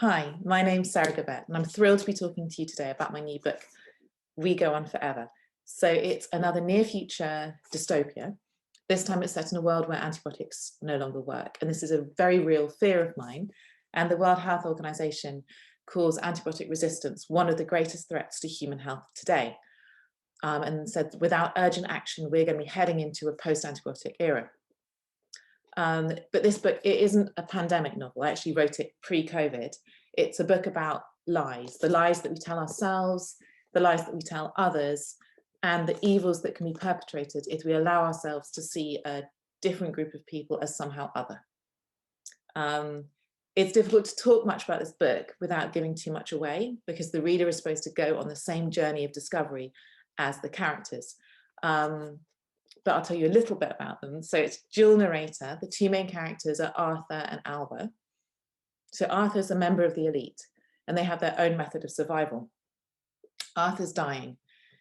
Hi, my name's Sarah Gabet, and I'm thrilled to be talking to you today about my new book, We Go On Forever. So it's another near future dystopia. This time it's set in a world where antibiotics no longer work. And this is a very real fear of mine. And the World Health Organization calls antibiotic resistance one of the greatest threats to human health today. And said without urgent action, we're going to be heading into a post-antibiotic era. But this book, it isn't a pandemic novel. I actually wrote it pre-COVID. It's a book about lies, the lies that we tell ourselves, the lies that we tell others, and the evils that can be perpetrated if we allow ourselves to see a different group of people as somehow other. It's difficult to talk much about this book without giving too much away, because the reader is supposed to go on the same journey of discovery as the characters. But I'll tell you a little bit about them. So it's dual narrator. The two main characters are Arthur and Alba. So Arthur's a member of the elite, and they have their own method of survival. Arthur's dying.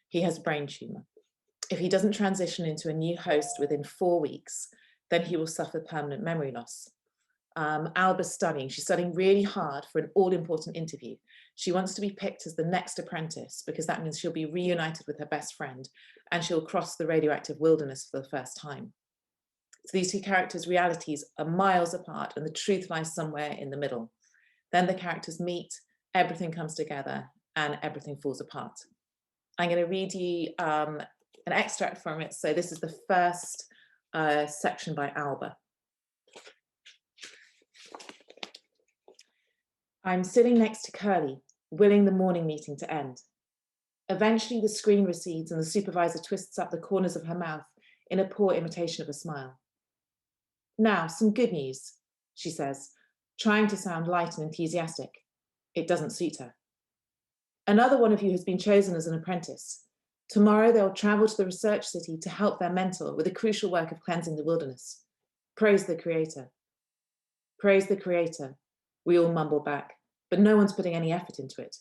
He has a brain tumor. If he doesn't transition into a new host within 4 weeks, then he will suffer permanent memory loss. Alba's studying. She's studying really hard for an all-important interview. She wants to be picked as the next apprentice because that means she'll be reunited with her best friend and she'll cross the radioactive wilderness for the first time. So these two characters' realities are miles apart and the truth lies somewhere in the middle. Then the characters meet, everything comes together and everything falls apart. I'm going to read you an extract from it. So this is the first section by Alba. I'm sitting next to Curly, willing the morning meeting to end. Eventually, the screen recedes and the supervisor twists up the corners of her mouth in a poor imitation of a smile. Now, some good news, she says, trying to sound light and enthusiastic. It doesn't suit her. Another one of you has been chosen as an apprentice. Tomorrow, they'll travel to the research city to help their mentor with the crucial work of cleansing the wilderness. Praise the Creator. Praise the Creator. We all mumble back, but no one's putting any effort into it.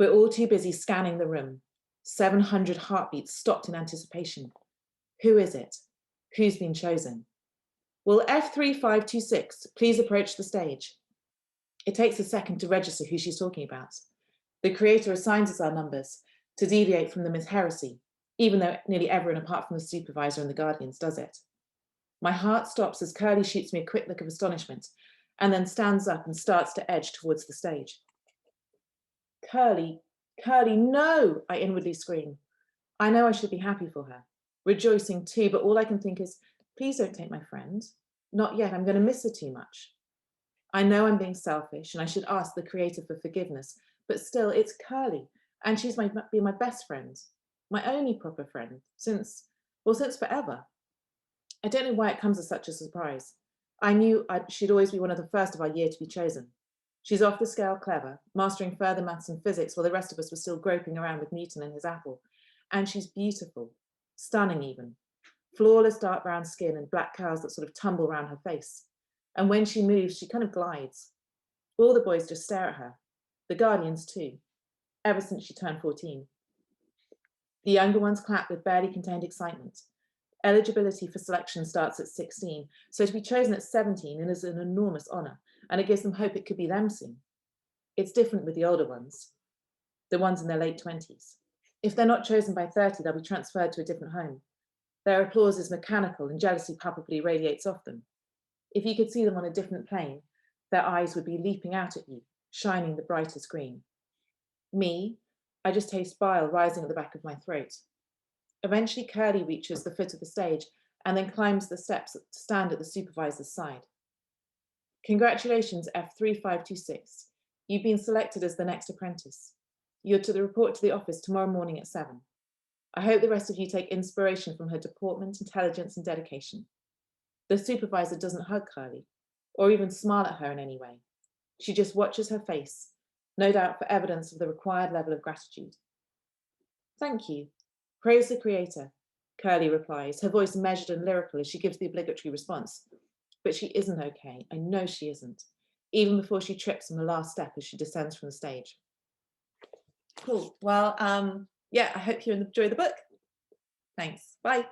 We're all too busy scanning the room. 700 heartbeats stopped in anticipation. Who is it? Who's been chosen? Will F3526 please approach the stage? It takes a second to register who she's talking about. The Creator assigns us our numbers to deviate from them as heresy, even though nearly everyone apart from the supervisor and the guardians does it. My heart stops as Curly shoots me a quick look of astonishment and then stands up and starts to edge towards the stage. Curly, Curly, no, I inwardly scream. I know I should be happy for her, rejoicing too, but all I can think is, please don't take my friend. Not yet, I'm going to miss her too much. I know I'm being selfish and I should ask the Creator for forgiveness, but still, it's Curly, and she's be my best friend, my only proper friend, since forever. I don't know why it comes as such a surprise. I knew she'd always be one of the first of our year to be chosen. She's off the scale clever, mastering further maths and physics while the rest of us were still groping around with Newton and his apple. And she's beautiful, stunning even. Flawless dark brown skin and black curls that sort of tumble around her face. And when she moves, she kind of glides. All the boys just stare at her. The guardians too, ever since she turned 14. The younger ones clap with barely contained excitement. Eligibility for selection starts at 16, so to be chosen at 17 is an enormous honor, and it gives them hope it could be them soon. It's different with the older ones, the ones in their late 20s. If they're not chosen by 30, they'll be transferred to a different home. Their applause is mechanical and jealousy palpably radiates off them. If you could see them on a different plane, their eyes would be leaping out at you, shining the brightest green. Me, I just taste bile rising at the back of my throat. Eventually, Curly reaches the foot of the stage and then climbs the steps to stand at the supervisor's side. Congratulations, F3526. You've been selected as the next apprentice. You're to report to the office tomorrow morning at 7. I hope the rest of you take inspiration from her deportment, intelligence, and dedication. The supervisor doesn't hug Curly or even smile at her in any way. She just watches her face, no doubt for evidence of the required level of gratitude. Thank you. Praise the Creator, Curly replies, her voice measured and lyrical as she gives the obligatory response. But she isn't okay. I know she isn't, even before she trips on the last step as she descends from the stage. Cool. Well, yeah, I hope you enjoy the book. Thanks. Bye.